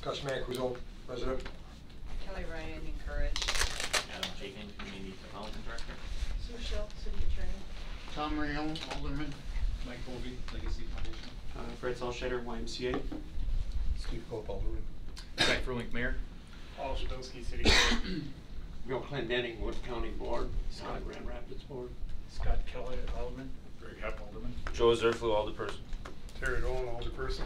Gus Mancuso, resident. Kelly Ryan, Encourage. Adam Chapin, Community Development Director. Sue Schultz, City Attorney. Tom Rion, Alderman. Mike Colby, Legacy Foundation. Fred Salshader, YMCA. Steve Pope, Alderman. Zach Furlink, Mayor. Paul Shabilsky, City Attorney. Bill Clendenning, Wood County Board. Grand Rapids Board. Scott Kelly, Alderman. Greg Hepp, Alderman. Joe Zerflu, Alderperson. Terry Dolan, Alderperson.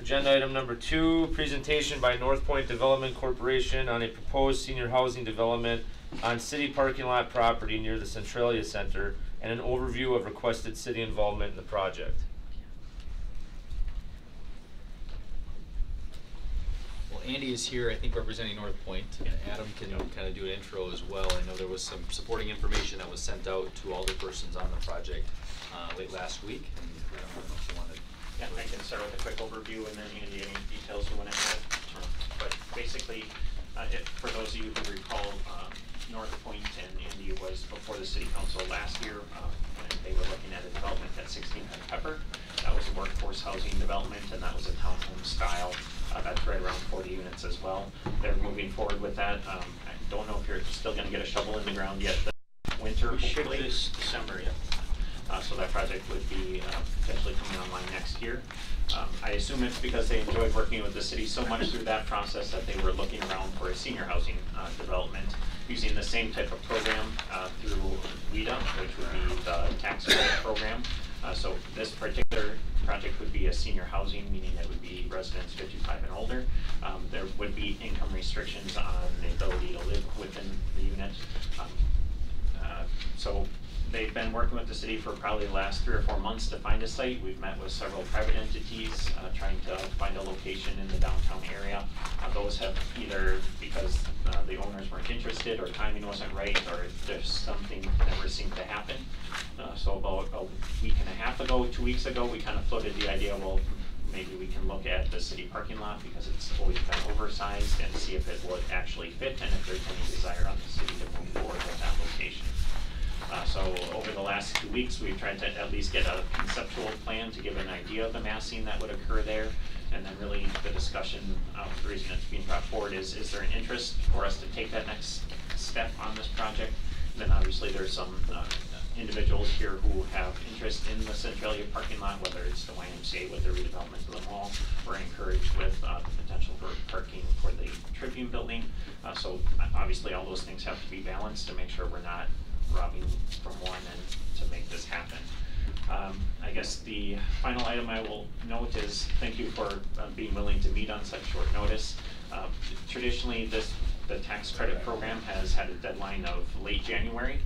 Agenda item number 2, presentation by North Point Development Corporation on a proposed senior housing development on city parking lot property near the Centralia Center, and an overview of requested city involvement in the project. Well, Andy is here, I think, representing North Point, and Adam can kind of do an intro as well. I know there was some supporting information that was sent out to all the persons on the project late last week. And I don't know if you wanted. Yeah, I can start with a quick overview and then Andy, any details you want to add. But basically, for those of you who recall, North Point and Andy was before the City Council last year when they were looking at a development at 1600 Pepper. That was a workforce housing development, and that was a townhome style. That's right around 40 units as well. They're moving forward with that. I don't know if you're still going to get a shovel in the ground yet this winter. We should this December, yeah. So that project would be potentially coming online next year. I assume it's because they enjoyed working with the city so much through that process that they were looking around for a senior housing development using the same type of program through WIDA, which would be the tax credit program. So this particular project would be a senior housing, meaning it would be residents 55 and older. There would be income restrictions on the ability to live within the unit. So they've been working with the city for probably the last 3 or 4 months to find a site. We've met with several private entities trying to find a location in the downtown area. Those have either because the owners weren't interested or timing wasn't right or there's something never seemed to happen. So about a week and a half ago, 2 weeks ago, we kind of floated the idea, well, maybe we can look at the city parking lot because it's always been oversized and see if it would actually fit and if there's any desire on the city to move forward with that location. So over the last 2 weeks, we've tried to at least get a conceptual plan to give an idea of the massing that would occur there. And then really the discussion, the reason it's being brought forward is there an interest for us to take that next step on this project? And then obviously there's some individuals here who have interest in the Centralia parking lot, whether it's the YMCA with the redevelopment of the mall, or encouraged with the potential for parking for the Tribune building. So obviously all those things have to be balanced to make sure we're not robbing from one and to make this happen. I guess the final item I will note is thank you for being willing to meet on such short notice. Traditionally, the tax credit program has had a deadline of late January.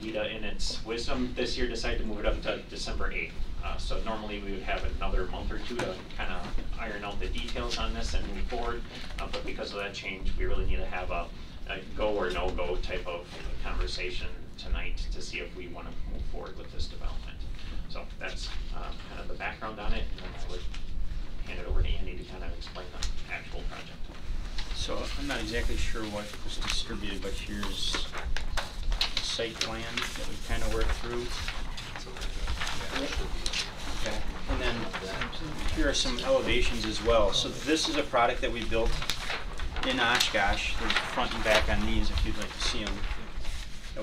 WIDA, in its wisdom, this year decided to move it up to December 8th. So normally we would have another month or two to kind of iron out the details on this and move forward. But because of that change, we really need to have a go or no go type of conversation tonight to see if we want to move forward with this development. So that's kind of the background on it, and then I would hand it over to Andy to kind of explain the actual project. So I'm not exactly sure what was distributed, but here's the site plan that we kind of worked through. Okay, and then here are some elevations as well. So this is a product that we built in Oshkosh. There's front and back on these if you'd like to see them.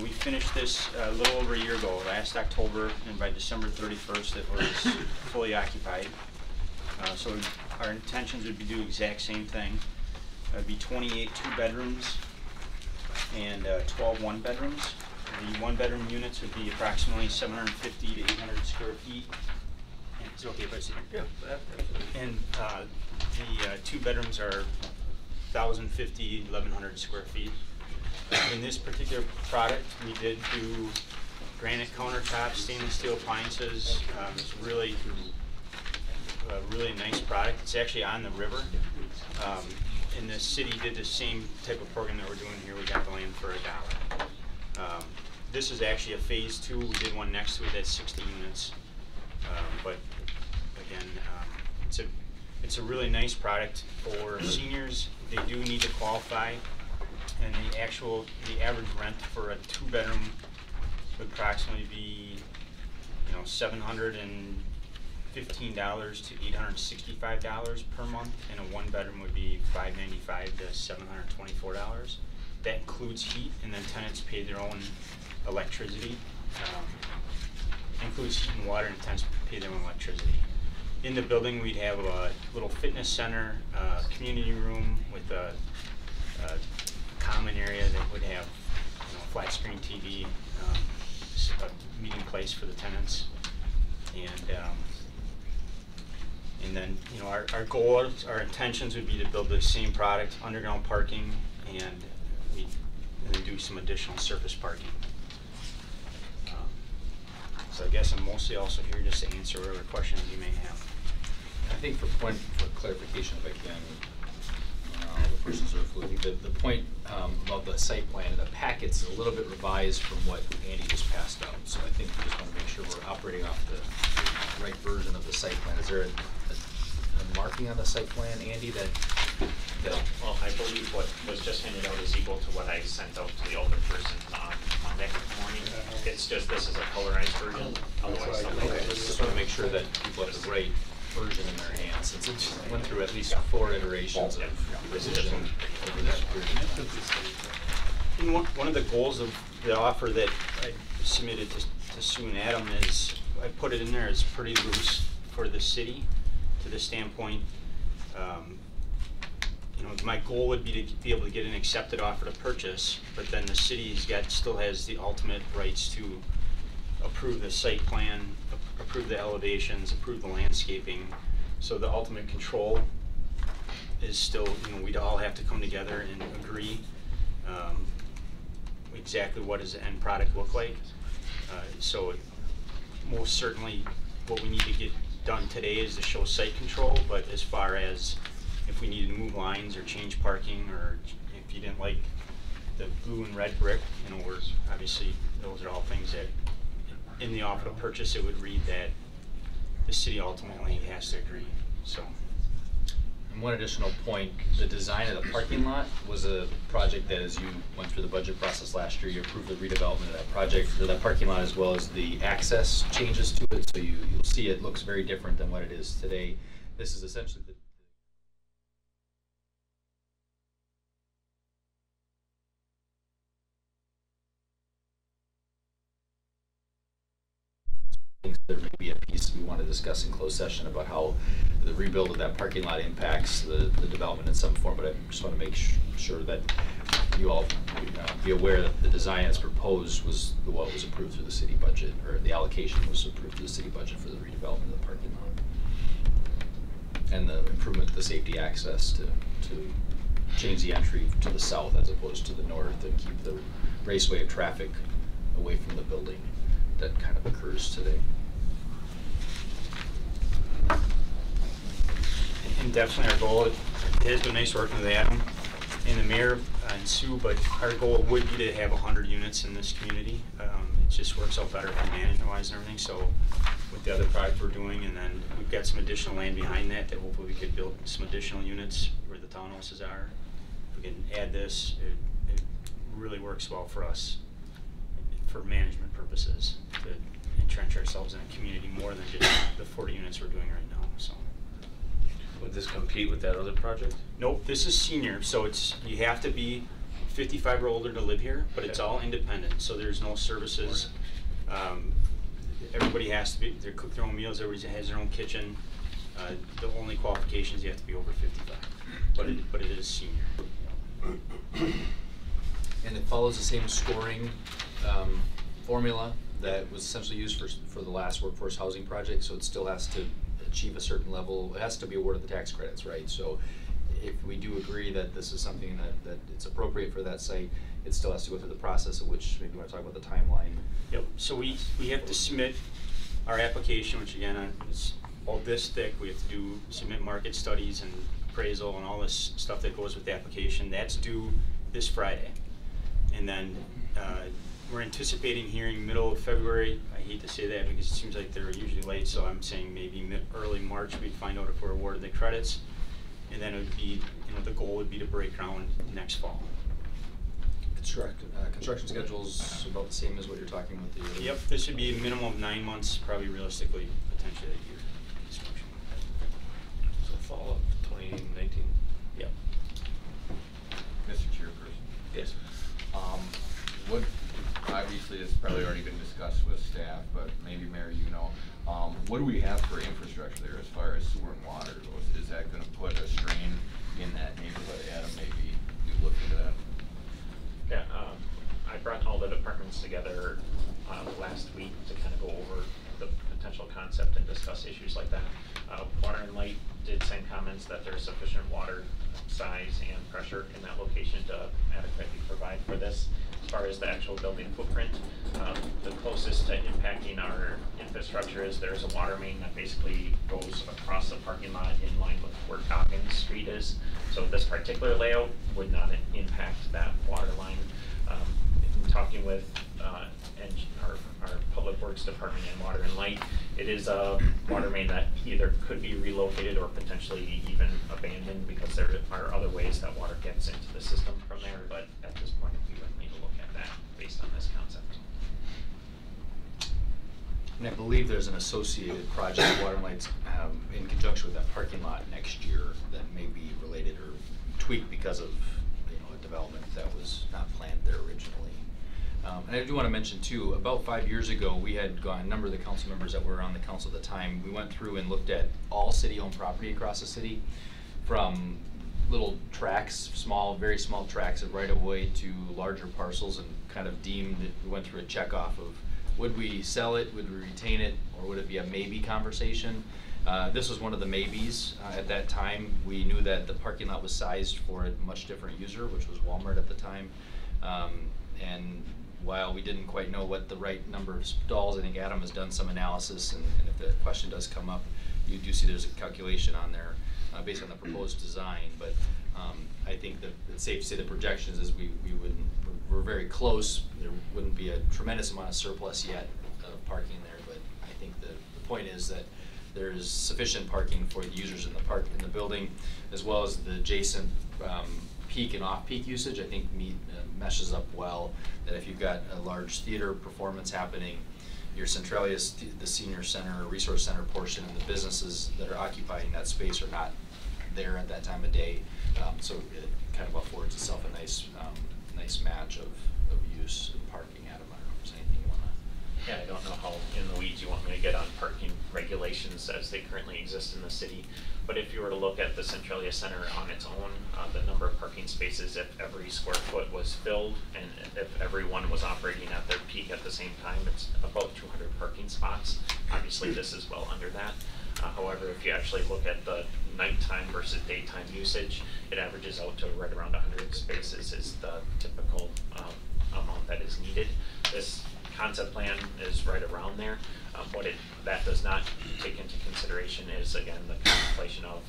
We finished this a little over a year ago, last October, and by December 31st it was fully occupied. So our intentions would be to do the exact same thing. It would be 28 2-bedrooms and 12 1-bedrooms. The 1-bedroom units would be approximately 750 to 800 square feet. And is it okay if I sit here? Yeah. And the 2 bedrooms are 1,050, 1,100 square feet. In this particular product, we did do granite countertops, stainless steel appliances. It's really a really nice product. It's actually on the river. And the city did the same type of program that we're doing here. We got the land for $1. This is actually a phase 2. We did one next to it that's 60 units. But again, it's a really nice product for seniors. They do need to qualify. And the average rent for a 2-bedroom would approximately be, $750 $15 to $865 per month, and a one-bedroom would be $595 to $724. That includes heat, and then tenants pay their own electricity. Includes heat and water, and tenants pay their own electricity. In the building, we'd have a little fitness center, community room with a common area that would have, you know, flat screen TV, a meeting place for the tenants, and then, you know, our goals, our intentions would be to build the same product, underground parking, and then do some additional surface parking. So I guess I'm mostly also here just to answer whatever questions you may have. I think for clarification, if I can, the person sort of the point about the site plan, the packet's a little bit revised from what Andy just passed out. So I think we just want to make sure we're operating off the right version of the site plan. Is there a marking on the site plan, Andy, that Well, I believe what was just handed out is equal to what I sent out to the older person on Monday morning. It's just, this is a colorized version, otherwise. okay, just want to make sure that people have the right version in their hands, since it went through at least 4 iterations of revision over that period of time. And one of the goals of the offer that I submitted to Sue and Adam is, I put it in there as pretty loose for the city, to the standpoint, you know, my goal would be to be able to get an accepted offer to purchase, but then the city's still has the ultimate rights to approve the site plan, approve the elevations, approve the landscaping. So the ultimate control is still, you know, we'd all have to come together and agree exactly what does the end product look like. So most certainly what we need to get done today is to show site control, but as far as if we needed to move lines or change parking, or if you didn't like the blue and red brick, you know, we're obviously, those are all things that in the offer to purchase, it would read that the city ultimately has to agree, so. And one additional point, the design of the parking lot was a project that, as you went through the budget process last year, you approved the redevelopment of that project for that parking lot, as well as the access changes to it. So you'll see it looks very different than what it is today. This is essentially the there may be a piece we want to discuss in closed session about how the rebuild of that parking lot impacts the development in some form, but I just want to make sure that you all be aware that the design as proposed was what was approved through the city budget, or the allocation was approved through the city budget for the redevelopment of the parking lot. And the improvement of the safety access to change the entry to the south as opposed to the north, and keep the raceway of traffic away from the building that kind of occurs today. And definitely our goal, it has been nice working with Adam and the mayor and Sue, but our goal would be to have 100 units in this community. It just works out better for management-wise and everything, so with the other project we're doing, and then we've got some additional land behind that hopefully we could build some additional units where the townhouses are. If we can add this, it really works well for us for management purposes, to entrench ourselves in a community more than just the 40 units we're doing right now, so. Would this compete with that other project? Nope, this is senior, so you have to be 55 or older to live here, but it's all independent, so there's no services. Everybody has to they cook their own meals, everybody has their own kitchen. The only qualifications, you have to be over 55, but it is senior. And it follows the same scoring formula that was essentially used for the last workforce housing project, so it still has to achieve a certain level. It has to be awarded the tax credits, right? So if we do agree that this is something that it's appropriate for that site, it still has to go through the process, of which maybe you want to talk about the timeline. Yep, so we have to submit our application, which again is all this thick. We have to submit market studies and appraisal and all this stuff that goes with the application. That's due this Friday. And then we're anticipating hearing middle of February. I hate to say that because it seems like they're usually late, so I'm saying maybe early March we'd find out if we're awarded the credits. And then it would be, the goal would be to break ground next fall. Construction schedule's about the same as what you're talking about the Yep, this would be a minimum of 9 months, probably realistically, potentially a year. fall of 2019. Yep. Mr. Chairperson. Yes. What, obviously it's probably already been discussed with staff, but maybe Mayor, you know, what do we have for infrastructure there as far as sewer and water goes? Is that gonna put a strain in that neighborhood? Adam, maybe you look into that. Yeah, I brought all the departments together last week to kind of go over the potential concept and discuss issues like that. Water and Light did send comments that there's sufficient water size and pressure in that location to adequately provide for this. As far as the actual building footprint, the closest to impacting our infrastructure is there's a water main that basically goes across the parking lot in line with where Goggins Street is. So this particular layout would not impact that water line. In talking with our Public Works Department and Water and Light, it is a water main that either could be relocated or potentially even abandoned because there are other ways that water gets into the system from there, but at this point we would need to look at that based on this concept. And I believe there's an associated project, Water and Lights, in conjunction with that parking lot next year that may be related or tweaked because of, you know, a development that was not planned there originally. And I do want to mention too, about 5 years ago, we had gone, a number of the council members that were on the council at the time, we went through and looked at all city-owned property across the city, from little tracts, small, very small tracts of right-of-way to larger parcels, and kind of deemed, we went through a check-off of would we sell it, would we retain it, or would it be a maybe conversation? This was one of the maybes. At that time, we knew that the parking lot was sized for a much different user, which was Walmart at the time. And while we didn't quite know what the right number of stalls, I think Adam has done some analysis, and if the question does come up, you do see there's a calculation on there based on the proposed design. But I think that it's safe to say the projections is we're very close. There wouldn't be a tremendous amount of surplus yet of parking there, but I think the point is that there's sufficient parking for the users in the building, as well as the adjacent peak and off-peak usage. I think meshes up well, that if you've got a large theater performance happening, your Centralia, the senior center, resource center portion, and the businesses that are occupying that space are not there at that time of day. So it kind of affords itself a nice match of use and parking. Adam, I don't know if there's anything you want to... Yeah, I don't know how in the weeds you want me to get on parking regulations as they currently exist in the city. But if you were to look at the Centralia Center on its own, the number of parking spaces, if every square foot was filled and if everyone was operating at their peak at the same time, it's about 200 parking spots. Obviously, this is well under that. However, if you actually look at the nighttime versus daytime usage, it averages out to right around 100 spaces is the typical amount that is needed. This concept plan is right around there. What that does not take into consideration is, again, the contemplation of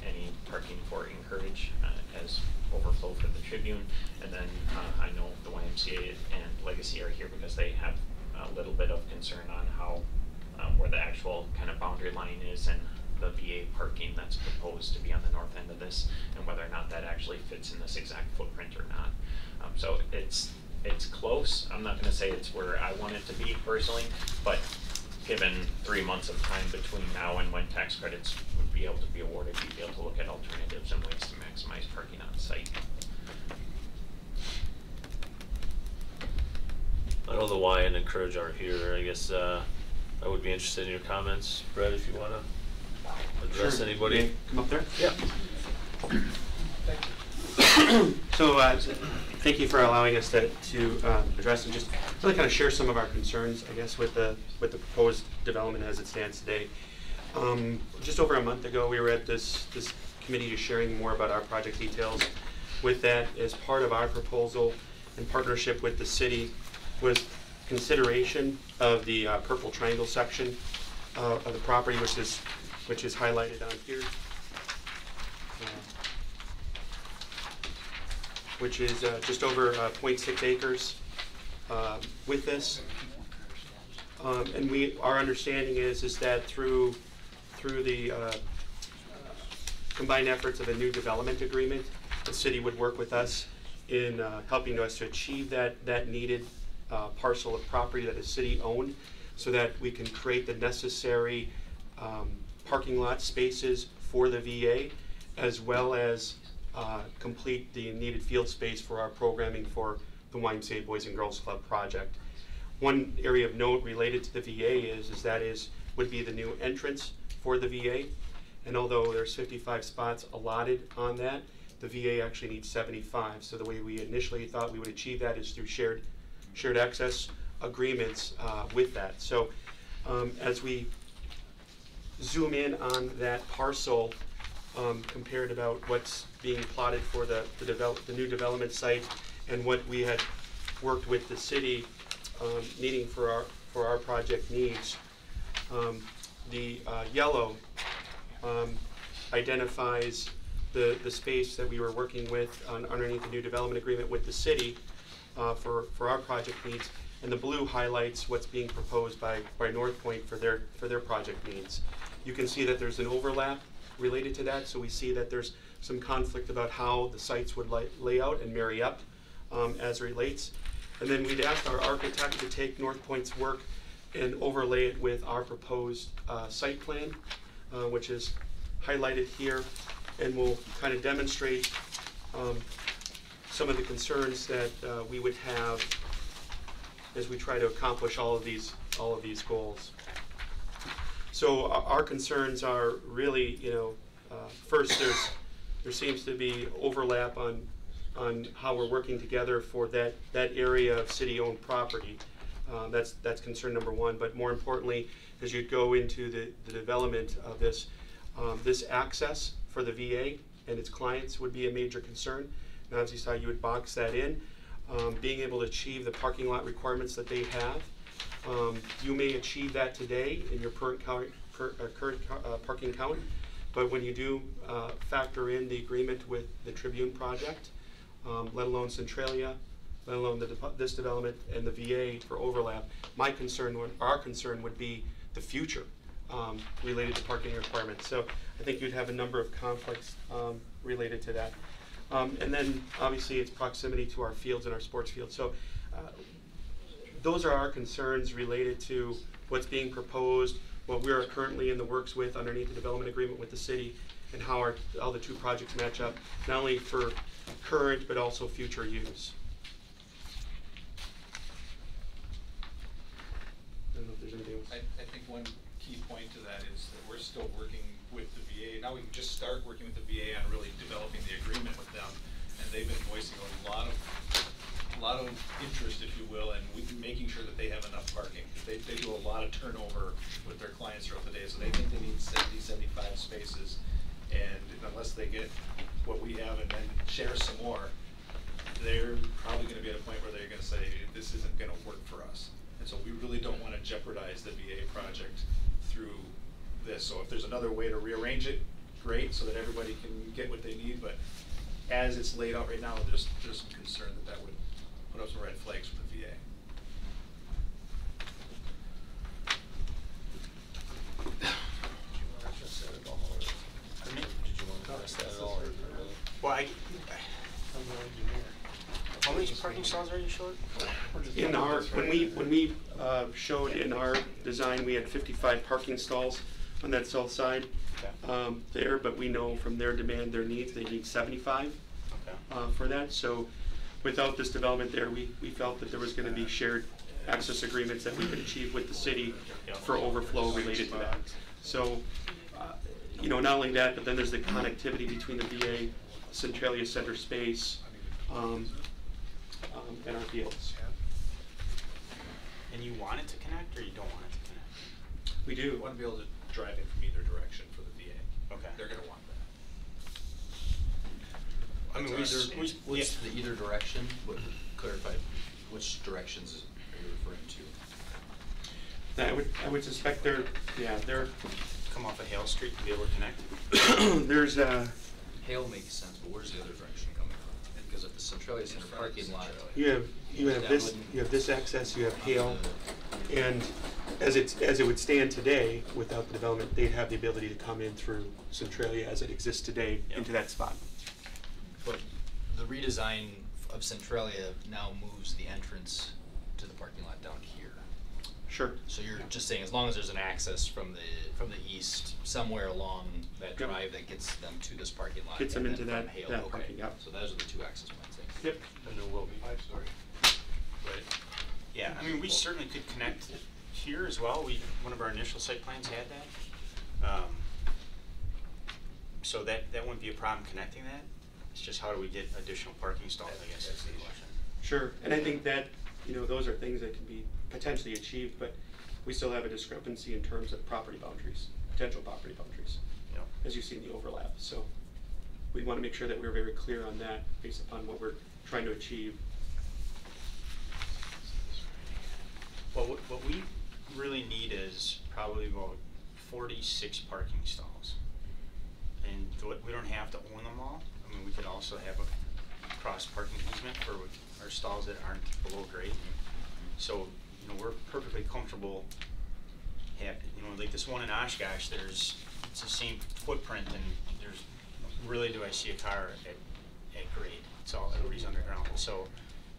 any parking for Encourage as overflow for the Tribune. And then I know the YMCA and Legacy are here because they have a little bit of concern on how where the actual kind of boundary line is and the VA parking that's proposed to be on the north end of this, and whether or not that actually fits in this exact footprint or not. So it's close. I'm not going to say it's where I want it to be personally, but given 3 months of time between now and when tax credits would be able to be awarded, you'd be able to look at alternatives and ways to maximize parking on site. I know the Y and Encourage aren't here. I guess I would be interested in your comments, Brett, if you want to address anybody. Come up there. Yeah. So thank you for allowing us to address and just really kind of share some of our concerns, I guess, with the proposed development as it stands today. Just over a month ago, we were at this committee just sharing more about our project details. With that, as part of our proposal in partnership with the city, was consideration of the purple triangle section of the property, which is highlighted on here. Which is just over 0.6 acres with this. And our understanding is that through the combined efforts of a new development agreement, the city would work with us in helping us to achieve that needed parcel of property that is city owned, so that we can create the necessary parking lot spaces for the VA, as well as complete the needed field space for our programming for the YMCA Boys and Girls Club project. One area of note related to the VA would be the new entrance for the VA. And although there's 55 spots allotted on that, the VA actually needs 75. So the way we initially thought we would achieve that is through shared access agreements with that. So as we zoom in on that parcel, compared about what's being plotted for the new development site and what we had worked with the city needing for our project needs. The yellow identifies the space that we were working with underneath the new development agreement with the city for our project needs, and the blue highlights what's being proposed by North Point for their project needs. You can see that there's an overlap related to that, so we see that there's some conflict about how the sites would lay out and marry up as relates. And then we'd asked our architect to take North Point's work and overlay it with our proposed site plan, which is highlighted here, and we'll kind of demonstrate some of the concerns that we would have as we try to accomplish all of these goals. So our concerns are really, first there seems to be overlap on how we're working together for that area of city-owned property. That's concern number one. But more importantly, as you go into the development of this access for the VA and its clients would be a major concern. Now, as you saw, you would box that in. Being able to achieve the parking lot requirements that they have. You may achieve that today in your current parking count, but when you do factor in the agreement with the Tribune project, let alone Centralia, let alone this development and the VA for overlap, our concern would be the future related to parking requirements. So I think you'd have a number of conflicts related to that. And then obviously its proximity to our fields and our sports fields. So those are our concerns related to what's being proposed, what we're currently in the works with underneath the development agreement with the city, and how the two projects match up, not only for current but also future use. I don't know if there's anything else. I think one key point to that is that we're still working with the VA. Now we can just start working with the VA on really developing the agreement with them, and they've been voicing a lot of interest, if you will, in making sure that they have enough parking. They do a lot of turnover with their clients throughout the day, so they think they need 70, 75 spaces, and unless they get what we have and then share some more, they're probably going to be at a point where they're going to say, this isn't going to work for us. And so we really don't want to jeopardize the VA project through this. So if there's another way to rearrange it, great, so that everybody can get what they need, but as it's laid out right now, there's some concern that would put up some red flags for the VA. Well, How many parking stalls are you short? in our when we showed in our design, we had 55 parking stalls on that south side there, but we know from their demand, their needs, they need 75 for that. So without this development there, we felt that there was going to be shared access agreements that we could achieve with the city for overflow related to that. So, not only that, but then there's the connectivity between the VA, Centralia Center space, and our fields. And you want it to connect, or you don't want it to connect? We do. We want to be able to drive in from either direction for the VA. Okay. They're going to want that. I mean, What's the either direction? Clarify, which directions are you referring to? I would suspect they're come off of Hale Street to be able to connect? there's Hale makes sense, but where's the other direction coming from? Because at the Centralia Center parking lot, you have this access, you have Hale, and as it would stand today, without the development, they'd have the ability to come in through Centralia as it exists today into that spot. but the redesign of Centralia now moves the entrance to the parking lot down here. Sure. So you're just saying as long as there's an access from the east somewhere along that Yep. drive that gets them to this parking lot. Gets them and into then that- from Hale, that okay. parking, yep. So those are the two access points. Thanks. Yep. And there will be 5-story. Right. Yeah, I mean, we certainly could connect here as well. One of our initial site plans had that. So that wouldn't be a problem connecting that. It's just how do we get additional parking stalls, I guess is the question. Sure, and I think that, those are things that can be potentially achieved, but we still have a discrepancy in terms of property boundaries, potential property boundaries, Yeah. as you see in the overlap. So we want to make sure that we're very clear on that based upon what we're trying to achieve. Well, what we really need is probably about 46 parking stalls. And we don't have to own them all. I mean, we could also have a cross parking easement for our stalls that aren't below grade. So, we're perfectly comfortable like this one in Oshkosh, it's the same footprint, and there's, really do I see a car at grade? It's all, everybody's underground. So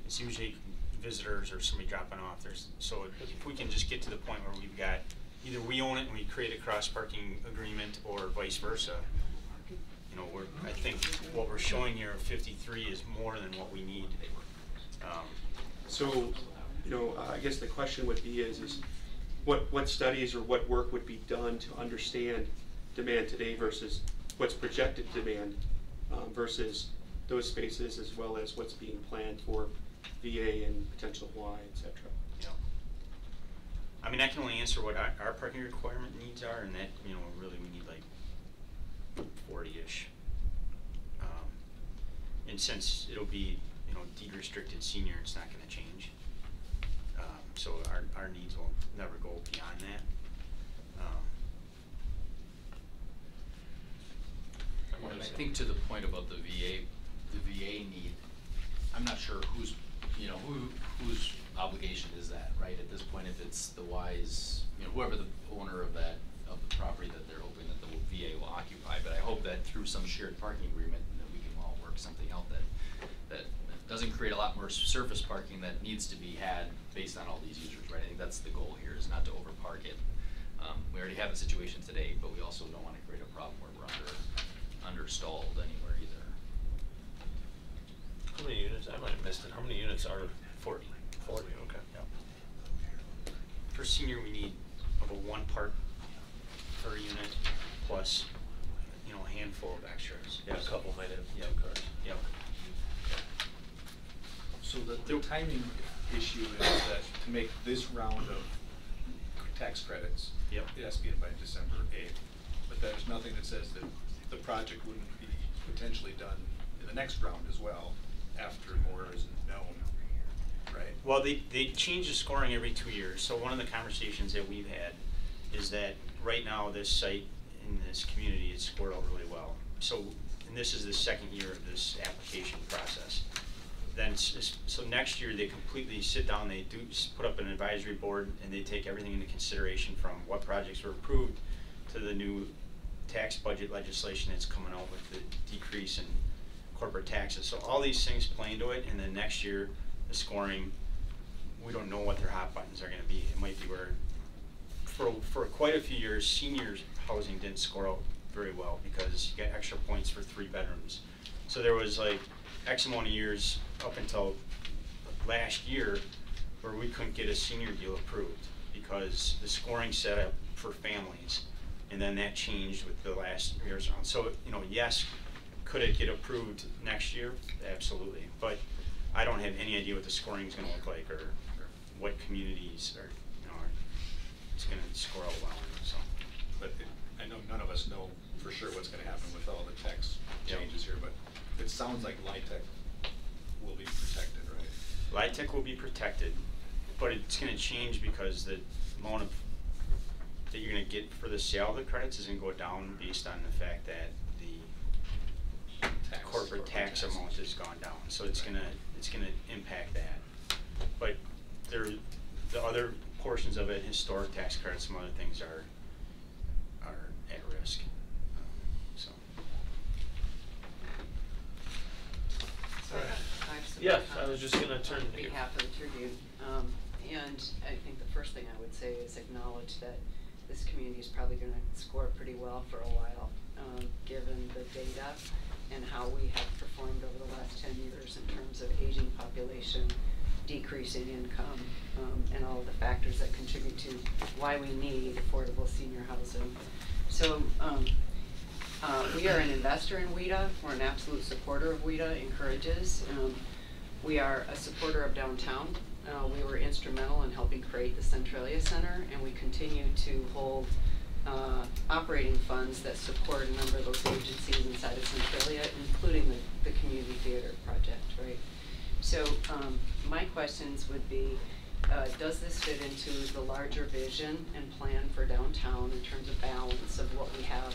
it's usually visitors or somebody dropping off. So if we can just get to the point where we've got, either we own it and we create a cross parking agreement, or vice versa, I think what we're showing here of 53 is more than what we need. So, I guess the question would be is what studies or what work would be done to understand demand today versus what's projected demand versus those spaces, as well as what's being planned for VA and potential Y, et cetera. Yeah. I mean, I can only answer what our parking requirement needs are, and that, really we need like 40-ish. And since it'll be, deed restricted senior, it's not going to change. So our needs will never go beyond that. And I think to the point about the VA need, I'm not sure whose obligation is that, right? At this point, if it's the Y's, whoever the owner of the property that they're hoping that the VA will occupy. But I hope that through some shared parking agreement that we can all work something out that doesn't create a lot more surface parking that needs to be had based on all these users, right? I think that's the goal here, is not to overpark it. We already have a situation today, but we also don't want to create a problem where we're understalled anywhere either. How many units? I might have missed it. How many units are 40? 40, okay. Yeah. For senior, we need about 1 park per unit plus, a handful of extras. Yeah, a couple might have 2 cars. Yep. So the timing issue is that to make this round of tax credits, Yep. it has to be in by December 8th. But there's nothing that says that the project wouldn't be potentially done in the next round as well, after more is known, right? Well, they change the scoring every 2 years. So one of the conversations that we've had is that right now this site in this community is scored out really well. So, and this is the second year of this application process. Then, so next year they completely sit down, they put up an advisory board, and they take everything into consideration, from what projects were approved to the new tax budget legislation that's coming out with the decrease in corporate taxes. So all these things play into it, and then next year the scoring, we don't know what their hot buttons are going to be. It might be where for quite a few years seniors housing didn't score out very well because you got extra points for 3 bedrooms. So there was like X amount of years up until last year where we couldn't get a senior deal approved because the scoring set up for families, and then that changed with the last year's round. So, yes, could it get approved next year? Absolutely. But I don't have any idea what the scoring is going to look like, or what communities are, it's going to score out well. So, But I know none of us know for sure what's going to happen with all the tax changes here, but it sounds like LIHTC will be protected, right? LIHTC will be protected, but it's going to change because the amount of that you're going to get for the sale of the credits is going to go down based on the fact that the corporate tax amount has gone down. So it's going to impact that. But the other portions of it, historic tax credits, some other things are at risk. So. So I have some Yes, I comments was just gonna turn on to you. behalf of the Tribune. And I think the first thing I would say is acknowledge that this community is probably gonna score pretty well for a while, given the data and how we have performed over the last 10 years in terms of aging population, decreasing income, and all of the factors that contribute to why we need affordable senior housing. So we are an investor in WIDA. We're an absolute supporter of WIDA, encourages. We are a supporter of downtown. We were instrumental in helping create the Centralia Center, and we continue to hold operating funds that support a number of those agencies inside of Centralia, including the community theater project, right? So my questions would be, does this fit into the larger vision and plan for downtown in terms of balance of what we have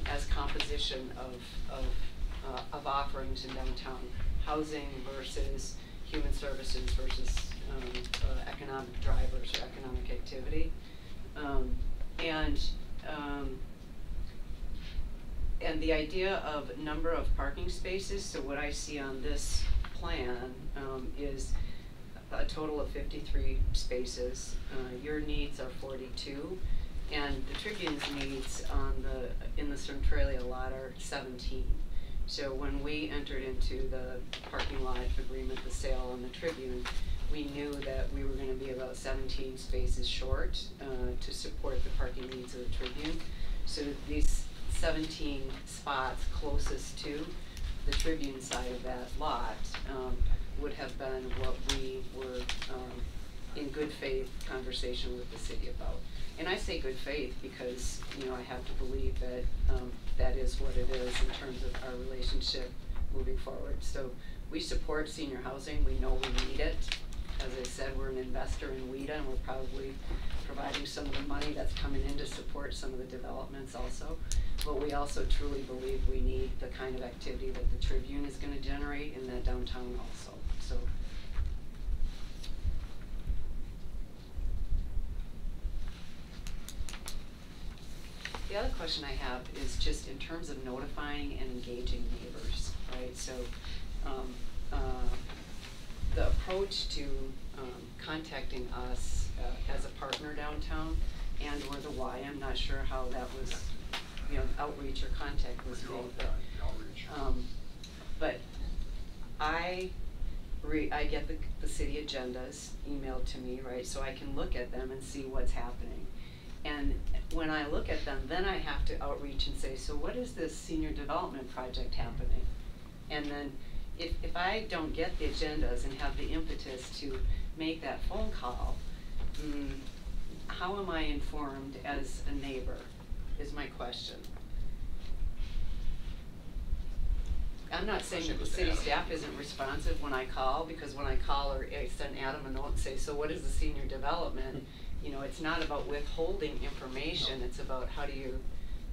as composition of offerings in downtown? Housing versus human services versus economic drivers or economic activity. And the idea of number of parking spaces, so what I see on this plan is a total of 53 spaces. Your needs are 42, and the Tribune's needs in the Centralia lot are 17. So when we entered into the parking lot agreement, the sale on the Tribune, we knew that we were going to be about 17 spaces short to support the parking needs of the Tribune. So these 17 spots closest to the Tribune side of that lot would have been what we were in good faith conversation with the city about. And I say good faith because, you know, I have to believe that that is what it is in terms of our relationship moving forward. So we support senior housing. We know we need it. As I said, we're an investor in WIDA, and we're probably providing some of the money that's coming in to support some of the developments also. But we also truly believe we need the kind of activity that the Tribune is going to generate in that downtown also. So. The other question I have is just in terms of notifying and engaging neighbors, right? So the approach to contacting us as a partner downtown and or the Y, I'm not sure how that was, you know, outreach or contact was made. But I get the city agendas emailed to me, right? So I can look at them and see what's happening. And when I look at them, then I have to outreach and say, so what is this senior development project happening? And then if I don't get the agendas and have the impetus to make that phone call, how am I informed as a neighbor is my question. I'm not saying that the city staff isn't responsive when I call, because when I call or I send Adam a note and say, so what is the senior development? You know, it's not about withholding information, it's about how do you,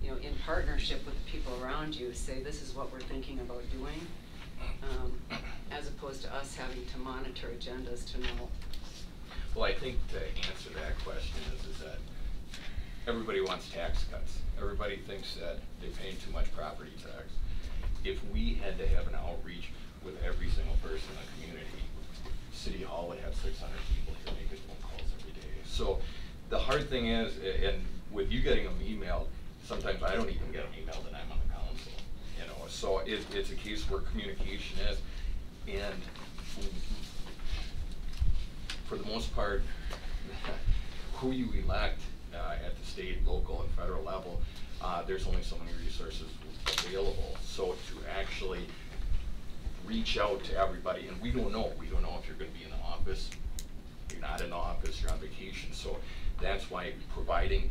you know, in partnership with the people around you, say this is what we're thinking about doing, as opposed to us having to monitor agendas to know. Well, I think to answer that question is that everybody wants tax cuts. Everybody thinks that they're paying too much property tax. If we had to have an outreach with every single person in the community, City Hall would have 600 people here making phone calls every day. So the hard thing is, and with you getting them emailed, sometimes I don't even get them emailed and I'm on the council, you know. So it's a case where communication is, and for the most part, who you elect at the state, local, and federal level, there's only so many resources available. So to actually reach out to everybody, and we don't know if you're going to be in the office, you're not in the office, you're on vacation. So that's why providing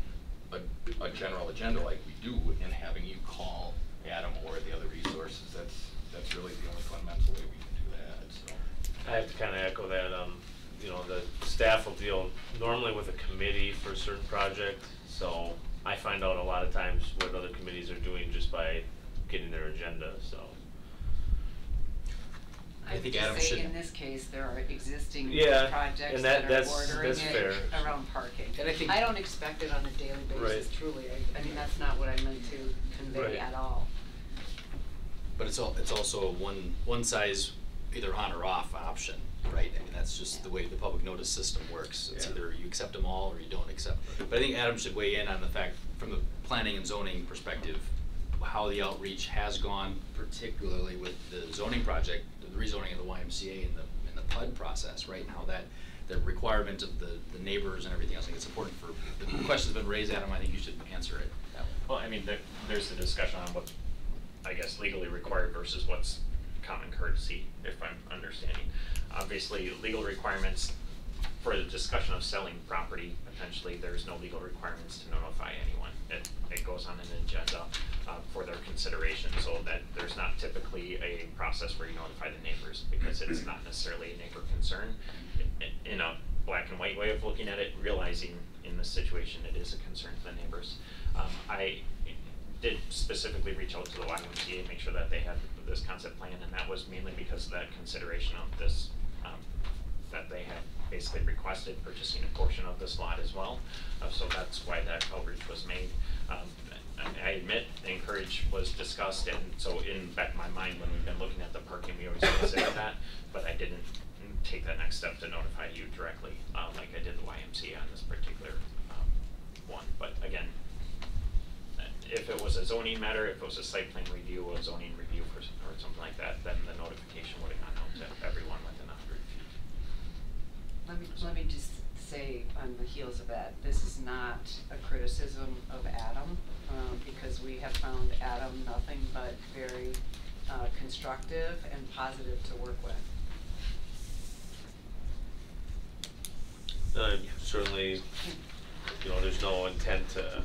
a general agenda like we do and having you call Adam or the other resources, that's really the only fundamental way we can do that. So I have to kind of echo that. You know, the staff will deal normally with a committee for a certain project, so I find out a lot of times what other committees are doing just by getting their agenda. So I think Adam should. In this case, there are existing projects and that are that's bordering it fair. Around parking. And I think I don't expect it on a daily basis. Right. Truly, I mean that's not what I meant to convey at all. But it's also a one size either on or off option. right? I mean, that's just the way the public notice system works. It's Yeah. either you accept them all or you don't accept. But I think Adam should weigh in on the fact, from the planning and zoning perspective, how the outreach has gone, particularly with the zoning project, the rezoning of the YMCA and the PUD process, right? And how that, the requirement of the neighbors and everything else, I think it's important for, the question's been raised, Adam, I think you should answer it that way. Well, I mean, there's a discussion on what, I guess, legally required versus what's common courtesy, if I'm understanding. Obviously, legal requirements for the discussion of selling property, potentially, there's no legal requirements to notify anyone. It goes on an agenda for their consideration, so that there's not typically a process where you notify the neighbors, because it's not necessarily a neighbor concern. In a black and white way of looking at it, realizing in this situation it is a concern to the neighbors. I did specifically reach out to the YMCA and make sure that they had this concept plan, and that was mainly because of that consideration of this, that they had basically requested purchasing a portion of this lot as well. So that's why that outreach was made. I admit Anchorage was discussed, and so in back of my mind when we've been looking at the parking, we always consider that, but I didn't take that next step to notify you directly, like I did the YMCA on this particular one. But again, if it was a zoning matter, if it was a site plan review or a zoning review or something like that, then the notification would have gone out to everyone within 100 feet. Let me just say on the heels of that, this is not a criticism of Adam, because we have found Adam nothing but very constructive and positive to work with. Certainly, you know, there's no intent to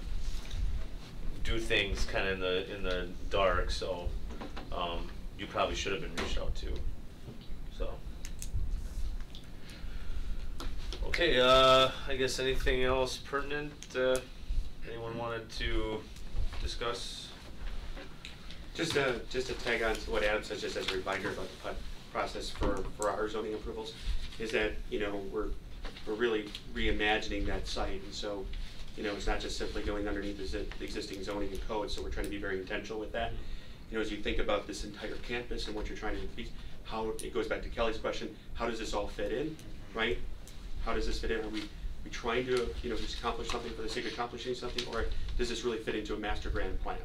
do things kind of in the dark, so you probably should have been reached out to. So, okay, I guess anything else pertinent anyone wanted to discuss? Just to tag on to what Adam said, just as a reminder about the PUD process for our zoning approvals, is that, you know, we're really reimagining that site, and so, you know, it's not just simply going underneath the existing zoning and code, so we're trying to be very intentional with that. You know, as you think about this entire campus and what you're trying to be, how it goes back to Kelly's question, how does this all fit in, right? How does this fit in? Are we trying to, you know, just accomplish something for the sake of accomplishing something, or does this really fit into a master grand plan,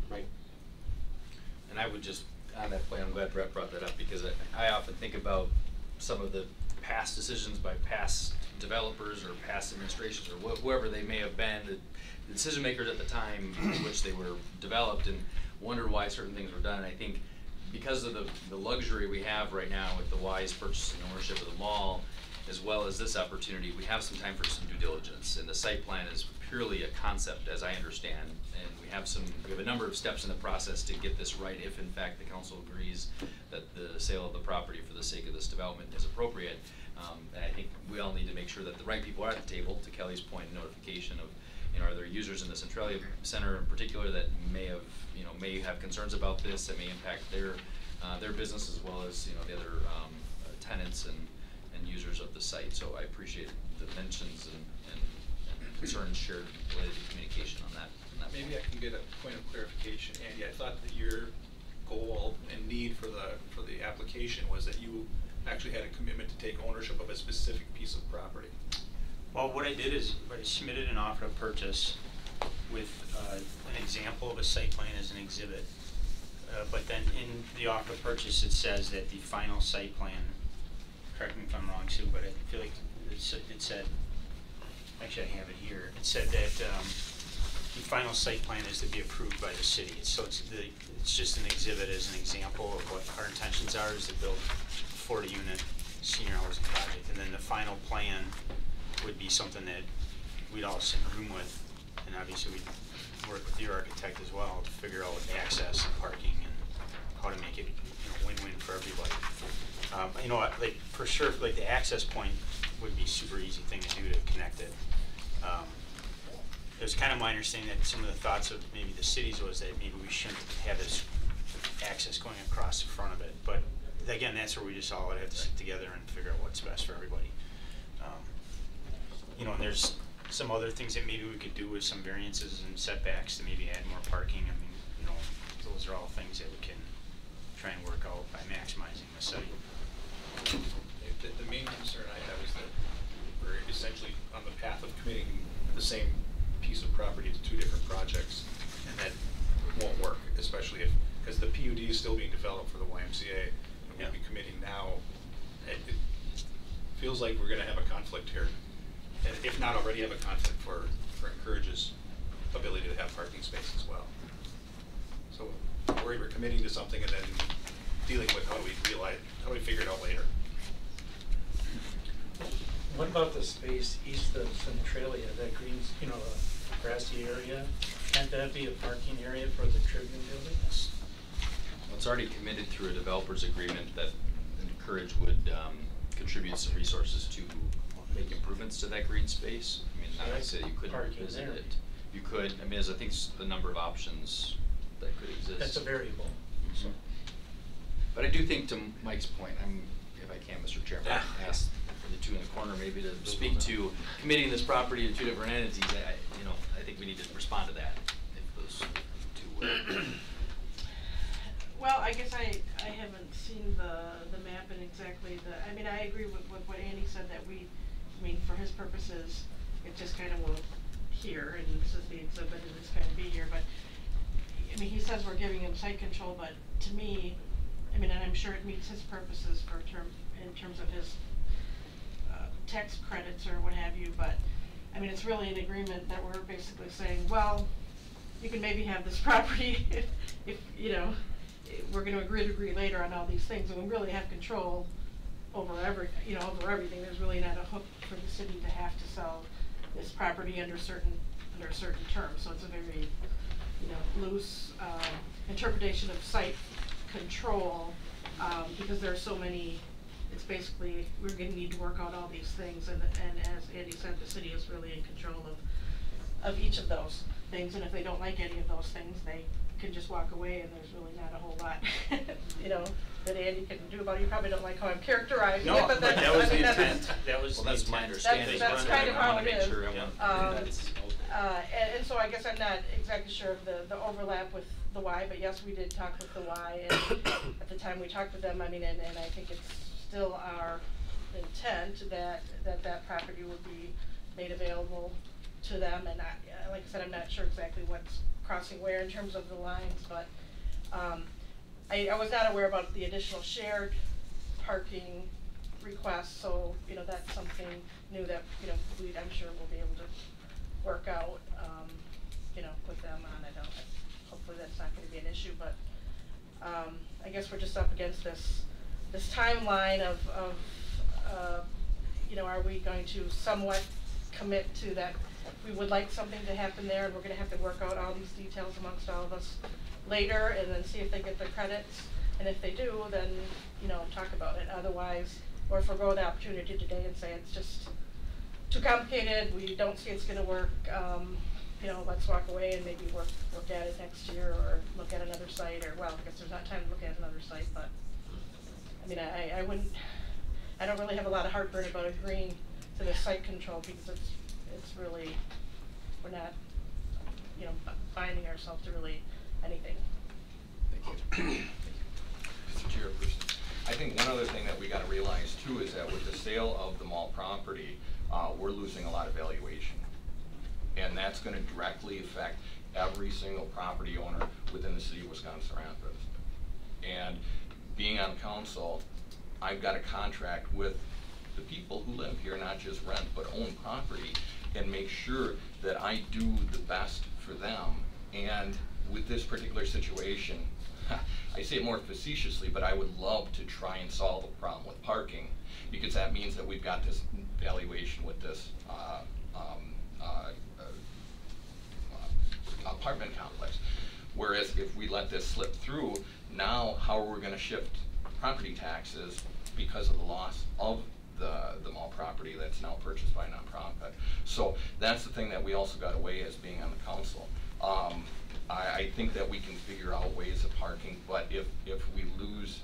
right? And I would just, on that point, I'm glad Brett brought that up, because I often think about some of the past decisions by past developers or past administrations or whoever they may have been, the decision makers at the time in which they were developed, and wonder why certain things were done. And I think because of the luxury we have right now with the Wise purchase and ownership of the mall, as well as this opportunity, we have some time for some due diligence. And the site plan is purely a concept, as I understand, and we have a number of steps in the process to get this right, if in fact the council agrees that the sale of the property for the sake of this development is appropriate. And I think we all need to make sure that the right people are at the table, to Kelly's point, notification of, you know, are there users in the Centralia Center in particular that may have concerns about this, that may impact their business, as well as, you know, the other tenants and users of the site. So I appreciate the mentions and concerns shared related to communication on that. Maybe I can get a point of clarification, Andy. I thought that your goal and need for the application was that you actually had a commitment to take ownership of a specific piece of property. Well, what I did is I submitted an offer of purchase with an example of a site plan as an exhibit. But then in the offer of purchase, it says that the final site plan, correct me if I'm wrong, Sue, but I feel like it said, actually I have it here, it said that the final site plan is to be approved by the city. So it's just an exhibit as an example of what our intentions are, is to build a 40-unit senior housing project. And then the final plan would be something that we'd all sit in a room with, and obviously we'd work with your architect as well to figure out access and parking and how to make it, you know, win-win for everybody. You know, like for sure, like the access point would be a super easy thing to do to connect it. It was kind of my understanding that some of the thoughts of maybe the cities was that maybe we shouldn't have this access going across the front of it. But again, that's where we just all would have to sit together and figure out what's best for everybody. You know, and there's some other things that maybe we could do with some variances and setbacks to maybe add more parking. I mean, you know, those are all things that we can try and work out by maximizing the site. the main concern I have is that we're essentially on the path of committing the same piece of property to two different projects, and that won't work, especially if, because the PUD is still being developed for the YMCA, and we'll be committing now. It feels like we're gonna have a conflict here, and if not already have a conflict for Encourage's ability to have parking space as well. So I'm worried we're committing to something and then dealing with how do we figure it out later. What about the space east of Centralia, that green, you know, the grassy area? Can't that be a parking area for the Tribune building? Well, it's already committed through a developer's agreement that Encourage would contribute some resources to make improvements to that green space. I mean, not to say you couldn't Parking visit there. it. You could, I mean, there's, I think, a number of options that could exist. That's a variable. Mhm. But I do think, to Mike's point, if I can, Mr. Chairman, ask the two in the corner maybe to speak to committing this property to two different entities. I think we need to respond to that, if those two would. Well, I guess I haven't seen the map and exactly I mean, I agree with what Andy said, that for his purposes, it just kind of will here, and this is the exhibit, and it's kind of be here, but, I mean, he says we're giving him site control, but to me, I mean, and I'm sure it meets his purposes in terms of his tax credits or what have you, but, I mean, it's really an agreement that we're basically saying, well, you can maybe have this property if you know, we're going to agree later on all these things, and we really have control over everything. There's really not a hook for the city to have to sell this property under certain terms. So it's a very, loose interpretation of site control, because there are so many. It's basically, we're going to need to work out all these things, and as Andy said, the city is really in control of each of those things, and if they don't like any of those things, they can just walk away, and there's really not a whole lot, that Andy can do about it. You probably don't like how I'm characterizing it, but that's, that was the that's, intent. That was Well, that's my understanding. That's kind of how it is. Sure and so I guess I'm not exactly sure of the overlap with the Y, but yes, we did talk with the Y, and at the time we talked with them, I mean, and I think it's still our intent that property would be made available to them, and like I said, I'm not sure exactly what's crossing where in terms of the lines, but I was not aware about the additional shared parking request, so that's something new that I'm sure we'll be able to work out with them on it. Hopefully that's not going to be an issue, but I guess we're just up against this timeline of are we going to somewhat commit to that? We would like something to happen there, and we're going to have to work out all these details amongst all of us later, and then see if they get the credits, and if they do, then talk about it. Otherwise, or forego the opportunity today and say it's just too complicated, we don't see it's going to work, let's walk away and maybe look at it next year, or look at another site, or well, I guess there's not time to look at another site, but I mean, I don't really have a lot of heartburn about agreeing to the site control, because it's really, we're not, binding ourselves to really anything. Thank you. Mr. Chairperson, I think one other thing that we got to realize too is that with the sale of the mall property, we're losing a lot of valuation, and that's going to directly affect every single property owner within the city of Wisconsin Rapids. And being on council, I've got a contract with the people who live here, not just rent, but own property, and make sure that I do the best for them. And with this particular situation, I say it more facetiously, but I would love to try and solve a problem with parking, because that means that we've got this valuation with this apartment complex. Whereas if we let this slip through, now how are we going to shift property taxes because of the loss of the mall property that's now purchased by a nonprofit? So that's the thing that we also got to weigh as being on the council. I think that we can figure out ways of parking, but if we lose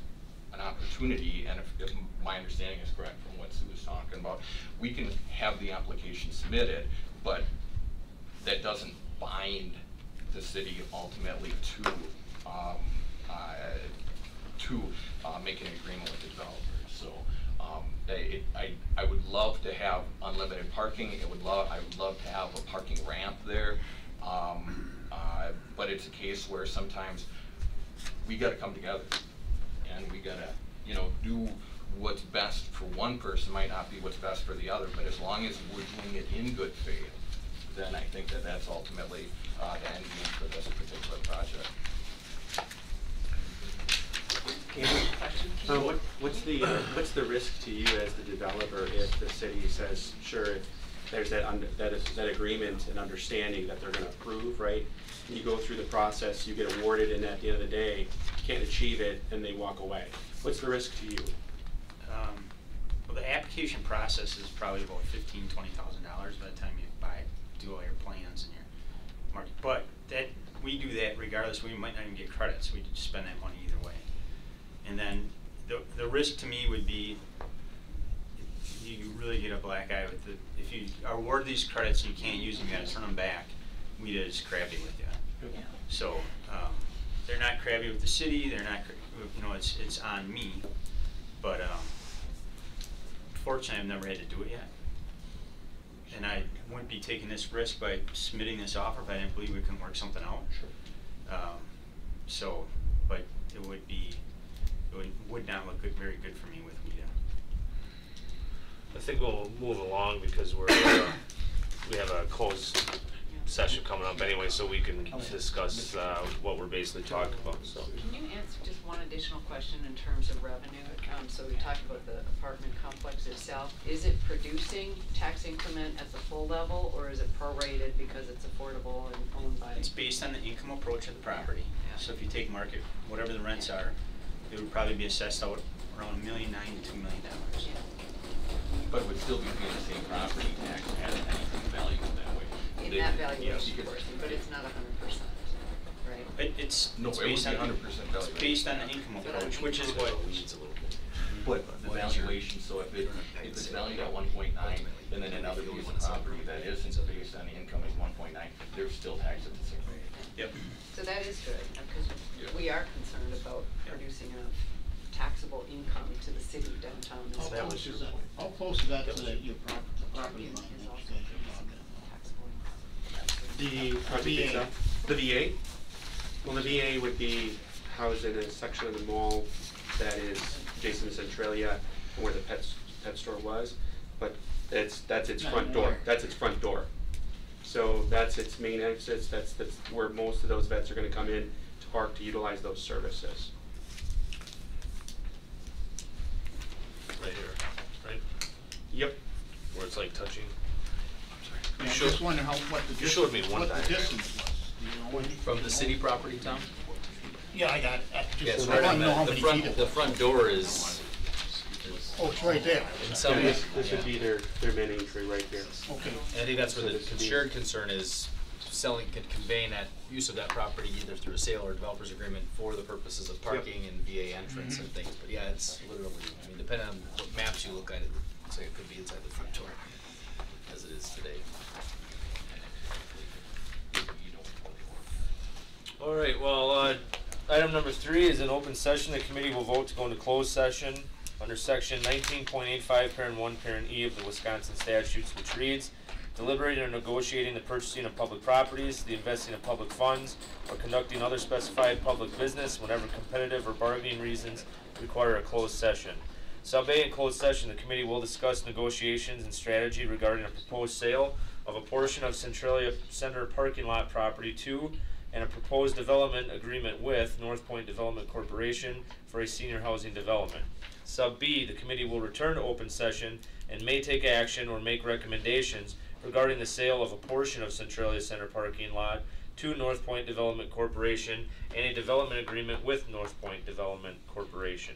an opportunity, and if my understanding is correct from what Sue was talking about, we can have the application submitted, but that doesn't bind the city ultimately to make an agreement with the developers. So I would love to have unlimited parking. I would love to have a parking ramp there. But it's a case where sometimes we gotta come together and we gotta, you know, do what's best for one person might not be what's best for the other, but as long as we're doing it in good faith, then I think that that's ultimately the end game for this particular project. What's the risk to you as the developer if the city says, sure, if there's that agreement and understanding that they're gonna approve, right? And you go through the process, you get awarded, and at the end of the day, you can't achieve it, and they walk away. What's the risk to you? Well, the application process is probably about $15,000 to $20,000 by the time you do all your plans and your market. But we do that regardless. We might not even get credits. We just spend that money either way. And then the risk to me would be you really get a black eye with if you award these credits and you can't use them, you got to turn them back. We just crabby with you. Yeah. So they're not crabby with the city. They're not, you know, it's on me. But fortunately, I've never had to do it yet. And I wouldn't be taking this risk by submitting this offer if I didn't believe we can work something out. Sure. But it would not look very good for me with WIDA. I think we'll move along because we have a closed session coming up anyway, so we can discuss what we're basically talking about. So. Can you answer just one additional question in terms of revenue? So we talked about the apartment complex itself. Is it producing tax increment at the full level, or is it prorated because it's affordable and owned by? It's based on the income approach of the property. Yeah. So if you take market, whatever the rents are, it would probably be assessed out around $1.9 million to $2 million. Yeah. But it would still be paying the same property tax as anything valued that way. In that valuation portion, but it's not 100%, right? It's would based be on 100% it's based on the income approach, which is what. But the valuation, so if it's valued at 1.9, and then another piece of property that isn't based on the income is 1.9, they're still taxed at the same rate. Yep. So that is good, because we are concerned about producing a taxable income to the city downtown. How close is that? How close is that to your property line? Is also taxable income. The project itself? The VA? Well, the VA would be housed in a section of the mall that is adjacent to Centralia, where the pet store was, but that's its front door. That's its front door. So that's its main exits. That's where most of those vets are going to come in to park to utilize those services. Right here, right? Yep. Where it's like touching. Yeah, I'm just wondering what the You showed me distance, one what the diagram. distance was. You know, From the city property, Tom? Yeah, I got it. Yes, I want to know how many feet it the was. front door is Oh, it's right there. in some, Yeah, this would be their main entry right here. Okay. I think that's where the shared concern is conveying that use of that property either through a sale or developer's agreement for the purposes of parking and VA entrance and things. But yeah, it's literally, I mean, depending on what maps you look at, it looks like it could be inside the front door as it is today. All right, well, item number 3 is an open session. The committee will vote to go into closed session under section 19.85, parent 1, parent E of the Wisconsin statutes, which reads, deliberating or negotiating the purchasing of public properties, the investing of public funds, or conducting other specified public business whenever competitive or bargaining reasons require a closed session. Sub A, in closed session, the committee will discuss negotiations and strategy regarding a proposed sale of a portion of Centralia Center parking lot property to and a proposed development agreement with North Point Development Corporation for a senior housing development. Sub B, the committee will return to open session and may take action or make recommendations regarding the sale of a portion of Centralia Center parking lot to North Point Development Corporation and a development agreement with North Point Development Corporation.